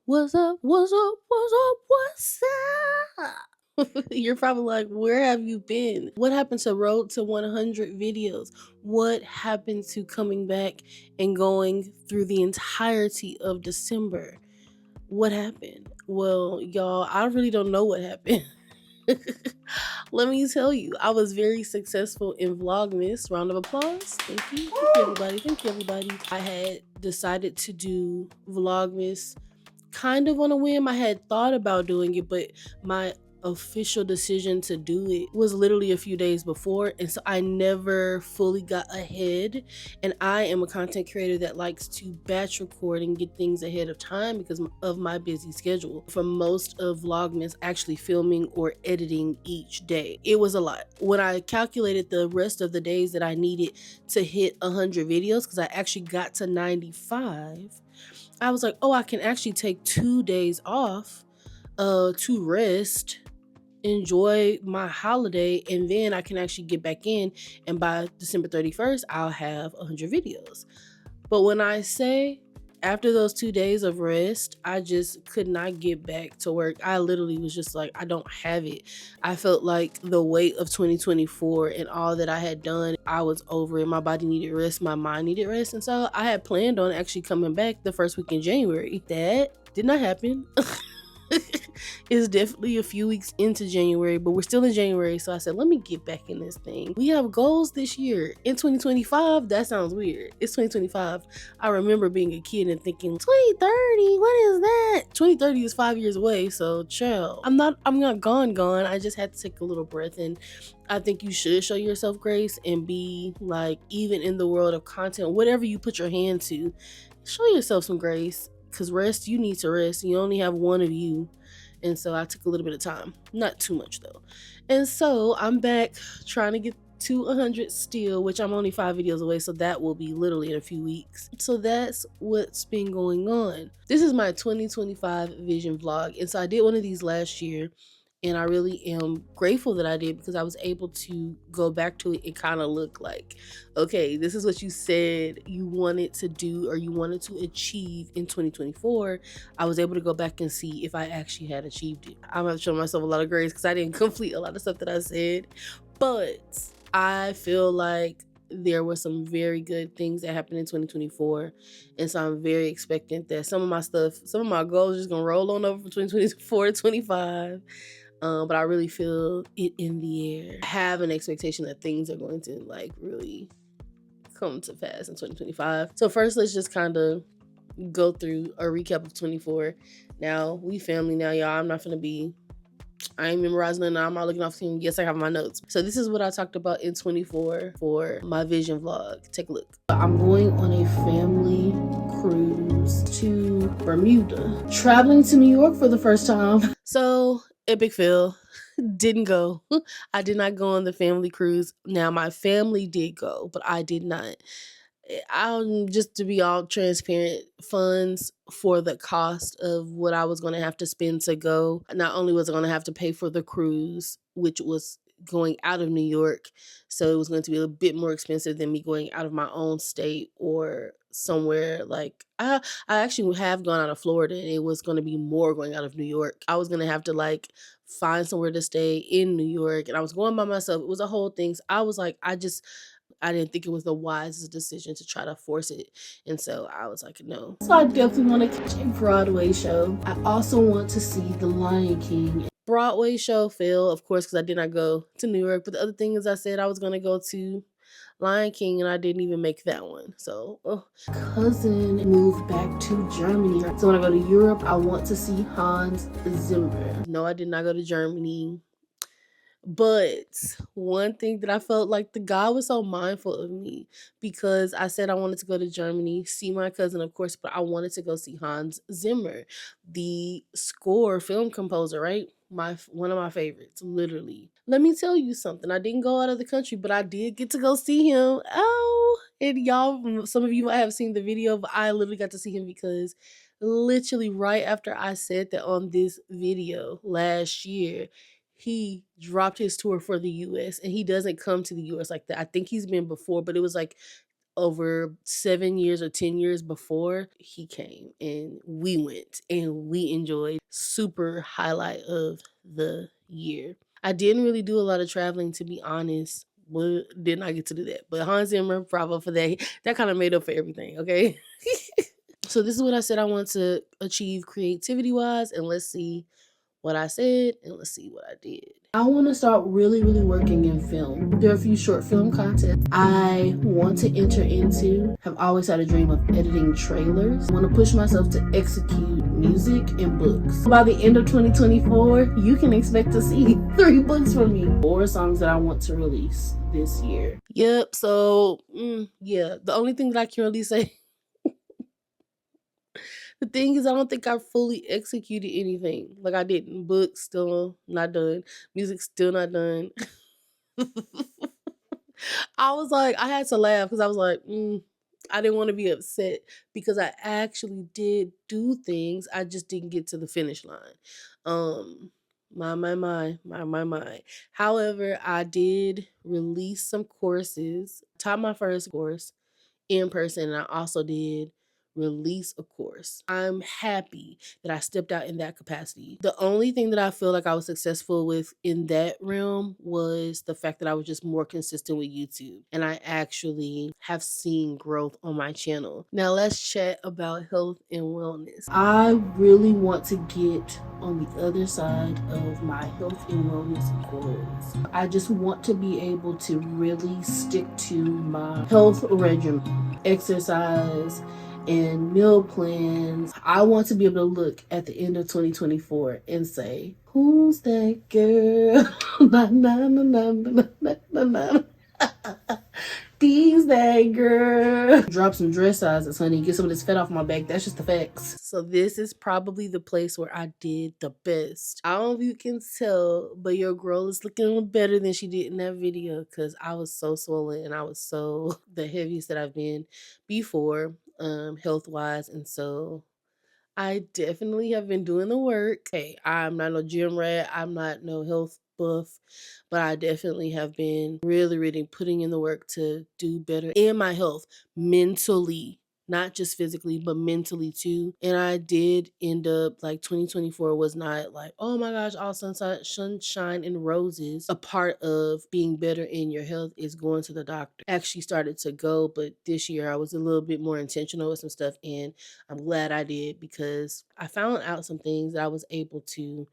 What's up? What's up? What's up? What's up? You're probably like, where have you been? What happened to Road to 100 videos? What happened to coming back and going through the entirety of December? What happened? Well, y'all, I really don't know what happened. Let me tell you, I was very successful in Vlogmas. Round of applause. Thank you. Thank you, everybody. Thank you, everybody. I had decided to do Vlogmas kind of on a whim. I had thought about doing it, but my official decision to do it was literally a few days before, and so I never fully got ahead. And I am a content creator that likes to batch record and get things ahead of time because of my busy schedule. For most of Vlogmas, actually filming or editing each day, it was a lot. When I calculated the rest of the days that I needed to hit 100 videos, because I actually got to 95, I was like, oh, I can actually take 2 days off to rest, enjoy my holiday, and then I can actually get back in, and by December 31st, I'll have 100 videos. But when I say after those 2 days of rest, I just could not get back to work. I literally was just like, I don't have it. I felt like the weight of 2024 and all that I had done, I was over it. My body needed rest, my mind needed rest. And so I had planned on actually coming back the first week in January. That did not happen. It's definitely a few weeks into January, but we're still in January, so I said, let me get back in this thing. We have goals this year. In 2025, that sounds weird. It's 2025. I remember being a kid and thinking, 2030, what is that? 2030 is 5 years away, so chill. I'm not gone. I just had to take a little breath, and I think you should show yourself grace and be like, even in the world of content, whatever you put your hand to, show yourself some grace. Because rest, you need to rest. You only have one of you. And so I took a little bit of time. Not too much, though. And so I'm back trying to get to 100 still, which I'm only 5 videos away. So that will be literally in a few weeks. So that's what's been going on. This is my 2025 vision vlog. And so I did one of these last year. And I really am grateful that I did, because I was able to go back to it and kind of look like, okay, this is what you said you wanted to do or you wanted to achieve in 2024. I was able to go back and see if I actually had achieved it. I'm going to show myself a lot of grace because I didn't complete a lot of stuff that I said. But I feel like there were some very good things that happened in 2024. And so I'm very expectant that some of my goals are just going to roll on over from 2024 to 25. But I really feel it in the air. I have an expectation that things are going to like really come to pass in 2025. So first, let's just kind of go through a recap of 24. Now, we family now, y'all. I ain't memorizing it now. I'm not looking off screen. Yes, I have my notes. So this is what I talked about in 24 for my vision vlog. Take a look. I'm going on a family cruise to Bermuda. Traveling to New York for the first time. So, epic fail. Didn't go. I did not go on the family cruise. Now, my family did go, but I did not. Just to be all transparent, funds for the cost of what I was going to have to spend to go. Not only was I going to have to pay for the cruise, which was going out of New York, so it was going to be a bit more expensive than me going out of my own state or somewhere like I actually have gone out of Florida, and it was going to be more going out of New York. I was going to have to like find somewhere to stay in New York, and I was going by myself. It was a whole thing. So I was like, I didn't think it was the wisest decision to try to force it. And so I was like, no. So I definitely want to catch a Broadway show. I also want to see The Lion King. Broadway show failed, of course, because I did not go to New York. But the other thing is, I said I was going to go to Lion King, and I didn't even make that one. So, cousin moved back to Germany. So when I go to Europe, I want to see Hans Zimmer. No, I did not go to Germany. But one thing that I felt like the God was so mindful of me, because I said I wanted to go to Germany, see my cousin, of course, but I wanted to go see Hans Zimmer, the score film composer, right? One of my favorites, literally. Let me tell you something. I didn't go out of the country, but I did get to go see him. Oh, and y'all, some of you might have seen the video, but I literally got to see him because literally right after I said that on this video last year, he dropped his tour for the US, and he doesn't come to the US like that. I think he's been before, but it was like over 7 years or 10 years before, he came and we went and we enjoyed. Super highlight of the year. I didn't really do a lot of traveling, to be honest. But did not get to do that. But Hans Zimmer, bravo for that. That kind of made up for everything, okay? So this is what I said I want to achieve creativity wise, and let's see what I said and let's see what I did. I want to start really, really working in film. There are a few short film contests I want to enter into. Have always had a dream of editing trailers. I want to push myself to execute music and books. By the end of 2024, you can expect to see 3 books from me. 4 songs that I want to release this year. Yep, so yeah, the only thing that I can really say, the thing is, I don't think I fully executed anything. Like I didn't. Books still not done. Music still not done. I was like, I had to laugh because I was like, I didn't want to be upset because I actually did do things. I just didn't get to the finish line. My. However, I did release some courses. Taught my first course in person, and I also did release a course. I'm happy that I stepped out in that capacity. The only thing that I feel like I was successful with in that realm was the fact that I was just more consistent with YouTube, and I actually have seen growth on my channel. Now let's chat about health and wellness. I really want to get on the other side of my health and wellness goals. I just want to be able to really stick to my health regimen, exercise, and meal plans. I want to be able to look at the end of 2024 and say, who's that girl? Na, na, na, na, na, na, na, na. These that girl. Drop some dress sizes, honey. Get some of this fat off my back. That's just the facts. So this is probably the place where I did the best. I don't know if you can tell, but your girl is looking a little better than she did in that video because I was so swollen and I was so the heaviest that I've been before, health wise. And so I definitely have been doing the work. Hey, I'm not no gym rat. I'm not no health buff, but I definitely have been really, really putting in the work to do better in my health mentally. Not just physically, but mentally too. And I did end up, like, 2024 was not like, oh my gosh, all sunshine and roses. A part of being better in your health is going to the doctor. Actually started to go, but this year I was a little bit more intentional with some stuff, and I'm glad I did because I found out some things that I was able to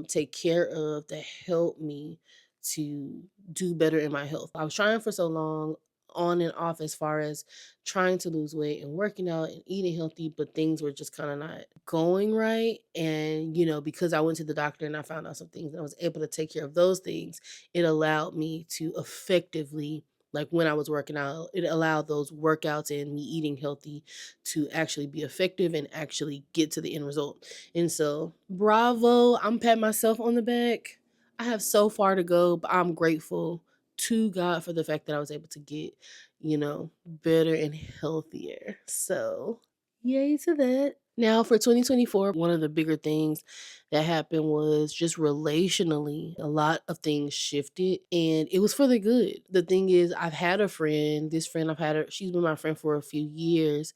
take care of that helped me to do better in my health. I was trying for so long on and off as far as trying to lose weight and working out and eating healthy, but things were just kind of not going right. And, because I went to the doctor and I found out some things and I was able to take care of those things, it allowed me to effectively, like when I was working out, it allowed those workouts and me eating healthy to actually be effective and actually get to the end result. And so, bravo, I'm patting myself on the back. I have so far to go, but I'm grateful to God for the fact that I was able to get, better and healthier. So, yay to that. Now for 2024, one of the bigger things that happened was just relationally, a lot of things shifted and it was for the good. The thing is, I've had a friend, this friend I've had her, she's been my friend for a few years,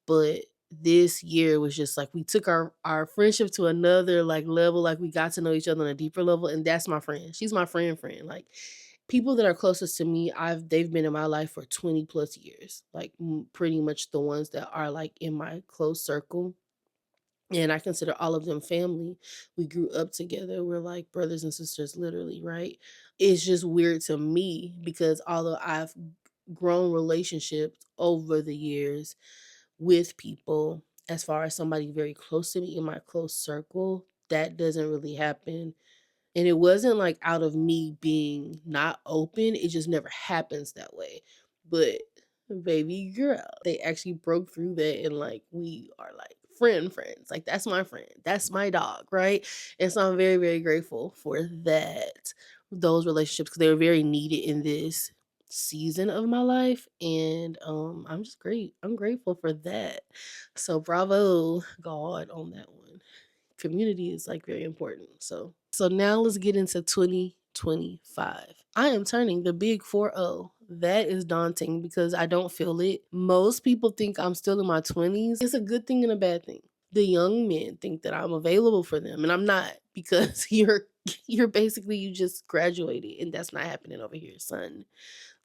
but this year was just like we took our friendship to another like level, like we got to know each other on a deeper level, and that's my friend. She's my friend. Like people that are closest to me, they've been in my life for 20 plus years. Like pretty much the ones that are like in my close circle. And I consider all of them family. We grew up together. We're like brothers and sisters, literally, right? It's just weird to me because although I've grown relationships over the years with people, as far as somebody very close to me in my close circle, that doesn't really happen. And it wasn't like out of me being not open, it just never happens that way. But baby girl, they actually broke through that and like we are like friends. Like that's my friend. That's my dog, right? And so I'm very, very grateful for that, those relationships, because they were very needed in this season of my life. And I'm just great. I'm grateful for that. So bravo God on that one. Community is like very important. So now let's get into 2025. I am turning the big 40. that is daunting because I don't feel it. Most people think I'm still in my 20s. It's a good thing and a bad thing. The young men think that I'm available for them, and I'm not, because you're basically, you just graduated, and that's not happening over here, son.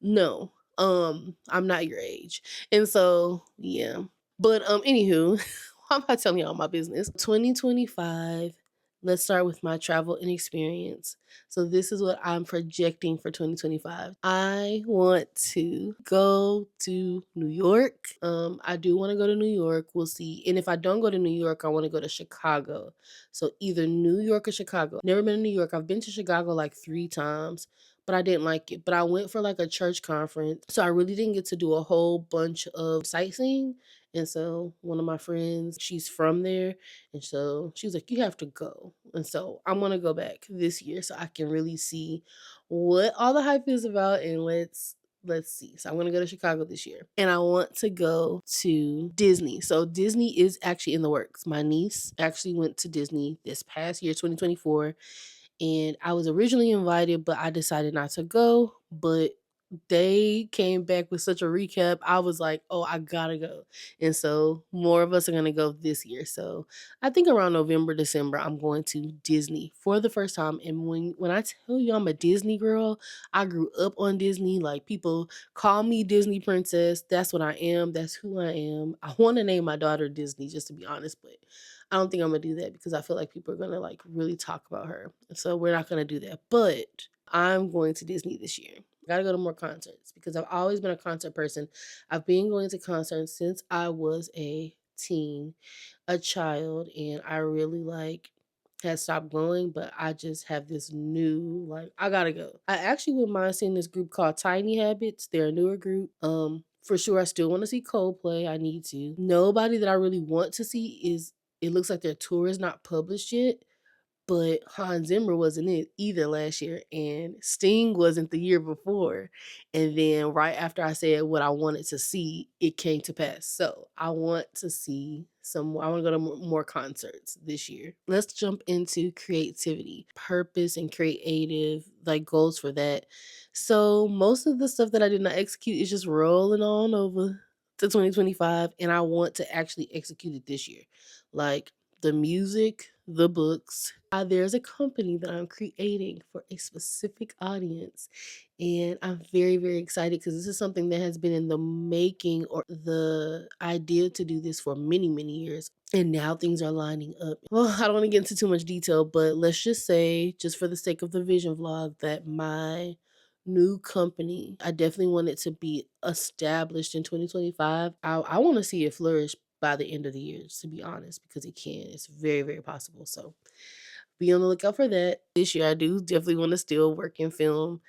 No. I'm not your age. And so, yeah. But anywho, why am I telling y'all my business? 2025. Let's start with my travel and experience. So this is what I'm projecting for 2025. I want to go to New York. I do want to go to New York. We'll see. And if I don't go to New York, I want to go to Chicago. So either New York or Chicago. Never been to New York. I've been to Chicago like 3 times, but I didn't like it. But I went for like a church conference, so I really didn't get to do a whole bunch of sightseeing. And so one of my friends, she's from there, and so she was like, "You have to go." And so I'm gonna go back this year so I can really see what all the hype is about, and let's see. So I'm gonna go to Chicago this year, and I want to go to Disney. So Disney is actually in the works. My niece actually went to Disney this past year, 2024, and I was originally invited, but I decided not to go. But they came back with such a recap. I was like, oh, I gotta go. And so more of us are gonna go this year. So I think around November, December, I'm going to Disney for the first time. And when I tell you I'm a Disney girl, I grew up on Disney. Like, people call me Disney princess. That's what I am. That's who I am. I want to name my daughter Disney, just to be honest, but I don't think I'm gonna do that because I feel like people are gonna like really talk about her. So we're not gonna do that. But I'm going to Disney this year. I gotta go to more concerts because I've always been a concert person. I've been going to concerts since I was a teen, a child, and I really like had stopped going, but I just have this new, like, I gotta go. I actually wouldn't mind seeing this group called Tiny Habits. They're a newer group. For sure I still want to see Coldplay. I need to. Nobody that I really want to see is, it looks like their tour is not published yet, but Hans Zimmer wasn't it either last year, and Sting wasn't the year before. And then right after I said what I wanted to see, it came to pass. So I want to see some, I want to go to more concerts this year. Let's jump into creativity, purpose, and creative, like, goals for that. So most of the stuff that I did not execute is just rolling on over to 2025, and I want to actually execute it this year. Like, the music, the books. There's a company that I'm creating for a specific audience. And I'm very, very excited because this is something that has been in the making, or the idea to do this, for many, many years. And now things are lining up. Well, I don't want to get into too much detail, but let's just say, just for the sake of the vision vlog, that my new company, I definitely want it to be established in 2025. I want to see it flourish by the end of the year, to be honest, because it can. It's very, very possible. So be on the lookout for that. This year I do definitely want to still work in film.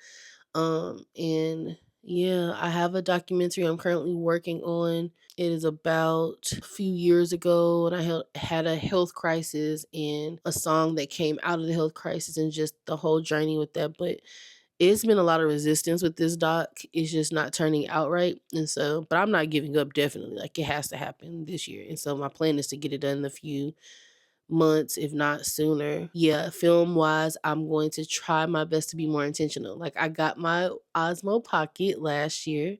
And yeah, I have a documentary I'm currently working on. It is about a few years ago, and I had a health crisis, and a song that came out of the health crisis, and just the whole journey with that. But it's been a lot of resistance with this doc. It's just not turning out right. And so, but I'm not giving up, definitely. Like, it has to happen this year. And so my plan is to get it done in a few months, if not sooner. Yeah, film wise, I'm going to try my best to be more intentional. Like, I got my Osmo Pocket last year,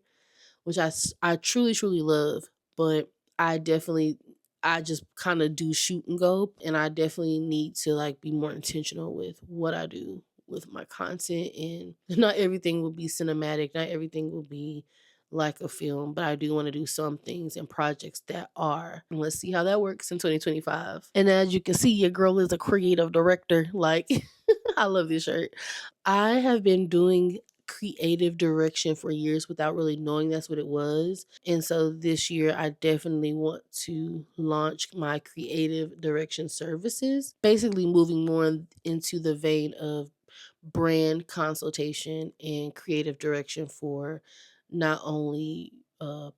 which I truly, truly love, but I definitely, I just kind of do shoot and go, and I definitely need to like be more intentional with what I do with my content. And not everything will be cinematic, not everything will be like a film, but I do want to do some things and projects that are. And let's see how that works in 2025. And as you can see, your girl is a creative director. Like, I love this shirt. I have been doing creative direction for years without really knowing that's what it was. And so this year I definitely want to launch my creative direction services, basically moving more into the vein of brand consultation and creative direction for not only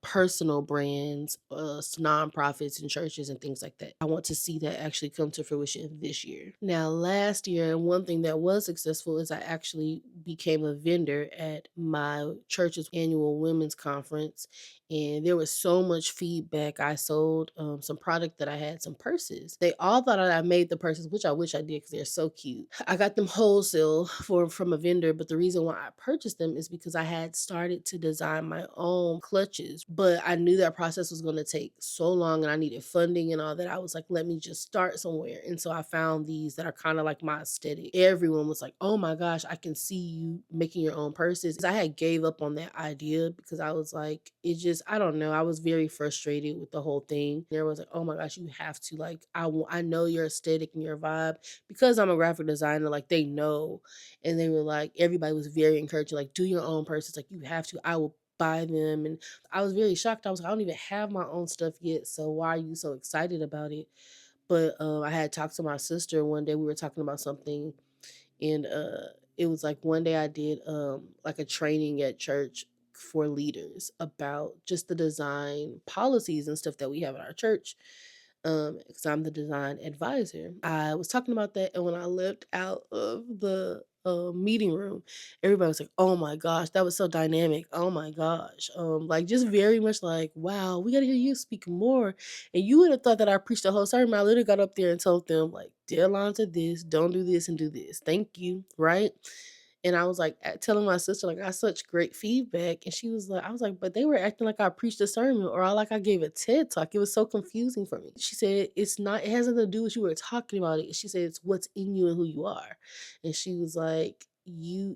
personal brands, nonprofits and churches and things like that. I want to see that actually come to fruition this year. Now, last year, one thing that was successful is I actually became a vendor at my church's annual women's conference, and there was so much feedback. I sold some product that I had, some purses. They all thought I made the purses, which I wish I did because they're so cute. I got them wholesale from a vendor, but the reason why I purchased them is because I had started to design my own clutches, but I knew that process was going to take so long and I needed funding and all that. I was like, let me just start somewhere. And so I found these that are kind of like my aesthetic. Everyone was like, oh my gosh, I can see you making your own purses. I had gave up on that idea because I was like, it just, I don't know. I was very frustrated with the whole thing. There was like, oh my gosh, you have to like, I know your aesthetic and your vibe because I'm a graphic designer, like they know. And they were like, everybody was very encouraging, like, do your own purses. Like, you have to, I will buy them. And I was very shocked. I was like, I don't even have my own stuff yet. So why are you so excited about it? But I had talked to my sister one day. We were talking about something, and it was like one day I did like a training at church for leaders about just the design policies and stuff that we have at our church, because I'm the design advisor. I was talking about that, and when I left out of the meeting room, everybody was like, "Oh my gosh, that was so dynamic! Oh my gosh!" Like just very much like, "Wow, we got to hear you speak more." And you would have thought that I preached the whole sermon. I literally got up there and told them like, "Deadline to this, don't do this, and do this. Thank you." Right? And I was like telling my sister, like, I got such great feedback. And she was like, I was like, but they were acting like I preached a sermon or like I gave a TED talk. It was so confusing for me. She said, it's not, it has nothing to do with you were talking about it. She said, it's what's in you and who you are. And she was like,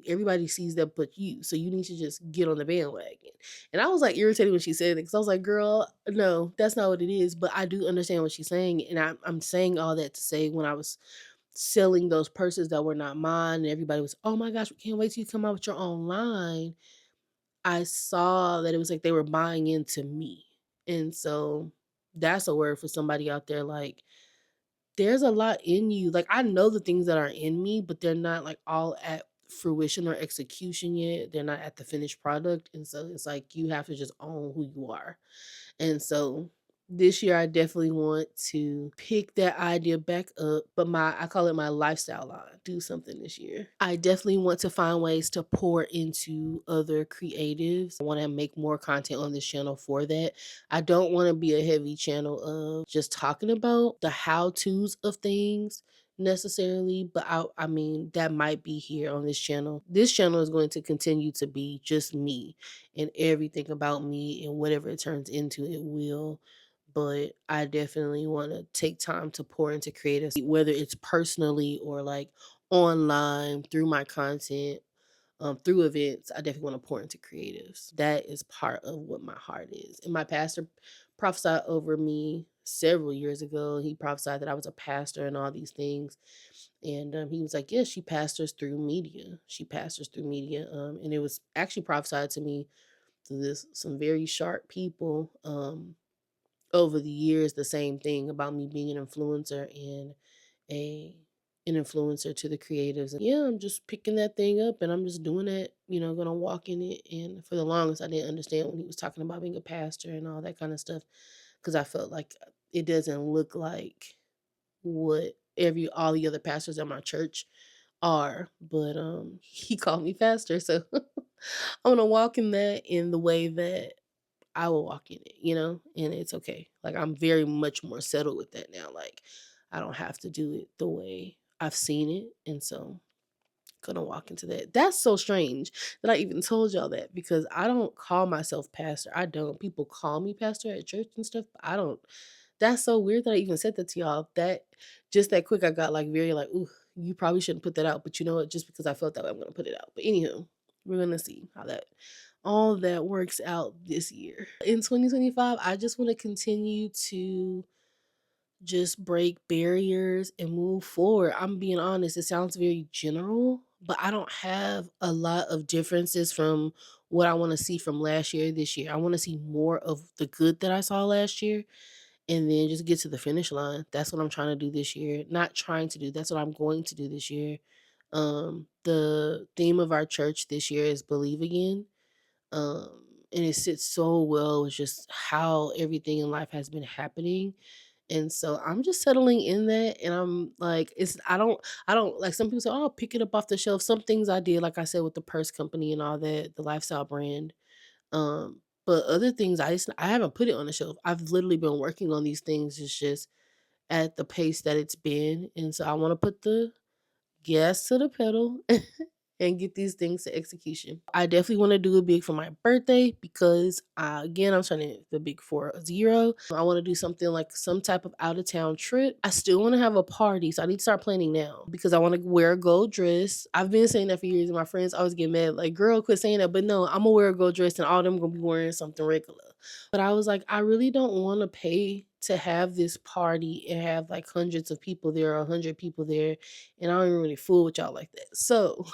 everybody sees that but you. So you need to just get on the bandwagon. And I was like irritated when she said it because I was like, girl, no, that's not what it is. But I do understand what she's saying. And I'm saying all that to say when I was selling those purses that were not mine and everybody was, oh my gosh, we can't wait till you come out with your own line. I saw that it was like they were buying into me. And so that's a word for somebody out there. Like, there's a lot in you. Like, I know the things that are in me, but they're not like all at fruition or execution yet. They're not at the finished product. And so it's like you have to just own who you are. And so this year I definitely want to pick that idea back up, but I call it my lifestyle line. Do something this year. I definitely want to find ways to pour into other creatives. I want to make more content on this channel for that. I don't want to be a heavy channel of just talking about the how-tos of things necessarily, but I mean that might be here on this channel. This channel is going to continue to be just me and everything about me, and whatever it turns into, it will. But I definitely want to take time to pour into creatives, whether it's personally or like online through my content, through events. I definitely want to pour into creatives. That is part of what my heart is. And my pastor prophesied over me several years ago. He prophesied that I was a pastor and all these things. And he was like, yeah, she pastors through media. She pastors through media. And it was actually prophesied to me through some very sharp people over the years, the same thing about me being an influencer and a an influencer to the creatives. And yeah, I'm just picking that thing up and I'm just doing it, gonna walk in it. And for the longest I didn't understand when he was talking about being a pastor and all that kind of stuff, because I felt like it doesn't look like what all the other pastors at my church are. But he called me pastor, so I'm gonna walk in that in the way that I will walk in it, and it's okay. Like, I'm very much more settled with that now. Like, I don't have to do it the way I've seen it. And so gonna walk into that. That's so strange that I even told y'all that because I don't call myself pastor. I don't. People call me pastor at church and stuff, but I don't. That's so weird that I even said that to y'all. That just that quick, I got like very like, ooh, you probably shouldn't put that out. But you know what? Just because I felt that way, I'm gonna put it out. But anywho, we're gonna see how that all that works out this year. In 2025, I just want to continue to just break barriers and move forward. I'm being honest, it sounds very general, but I don't have a lot of differences from what I want to see from last year this year. I want to see more of the good that I saw last year and then just get to the finish line. That's what I'm trying to do this year. Not trying to do, that's what I'm going to do this year. The theme of our church this year is believe again. Um and it sits so well with just how everything in life has been happening. And so I'm just settling in that, and I'm like, it's I don't like, some people say, "Oh, pick it up off the shelf." Some things I did, like I said, with the purse company and all that, the lifestyle brand. But other things I haven't put it on the shelf. I've literally been working on these things. It's just at the pace that it's been, and so I want to put the gas to the pedal and get these things to execution. I definitely want to do it big for my birthday because, again, I'm turning the big 40. I want to do something like some type of out of town trip. I still want to have a party, so I need to start planning now because I want to wear a gold dress. I've been saying that for years, and my friends always get mad, like, "Girl, quit saying that." But no, I'm gonna wear a gold dress, and all of them gonna be wearing something regular. But I was like, I really don't want to pay to have this party and have like hundreds of people there, 100 people there, and I don't even really fool with y'all like that. So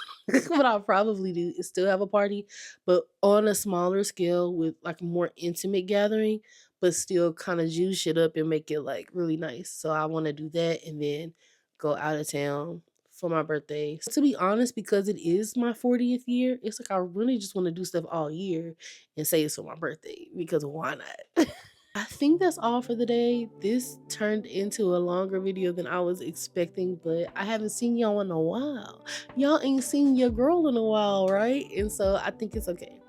what I'll probably do is still have a party, but on a smaller scale with like a more intimate gathering, but still kind of juice it up and make it like really nice. So I want to do that and then go out of town for my birthday. To be honest, because it is my 40th year, it's like I really just want to do stuff all year and say it's for my birthday because why not? I think that's all for the day. This turned into a longer video than I was expecting, but I haven't seen y'all in a while. Y'all ain't seen your girl in a while, right? And so I think it's okay.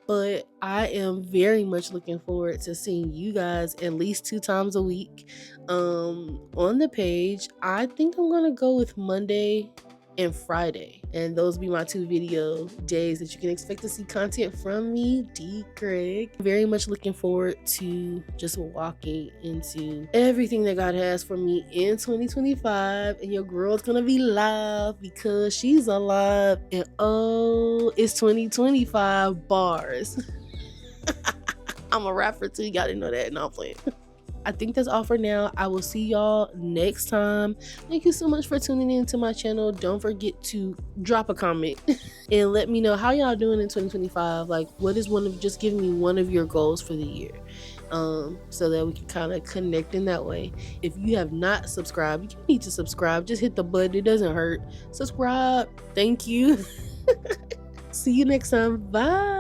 But I am very much looking forward to seeing you guys at least 2 times a week on the page. I think I'm gonna go with Monday and Friday, and those be my 2 video days that you can expect to see content from me, Dei Gregg. Very much looking forward to just walking into everything that God has for me in 2025, and your girl's gonna be live because she's alive, and oh, it's 2025 bars. I'm a rapper too, y'all didn't know that. No, I'm playing. I think that's all for now. I will see y'all next time. Thank you so much for tuning in to my channel. Don't forget to drop a comment and let me know how y'all doing in 2025. Like, what is just give me one of your goals for the year, so that we can kind of connect in that way. If you have not subscribed, you need to subscribe. Just hit the button. It doesn't hurt. Subscribe. Thank you. See you next time. Bye.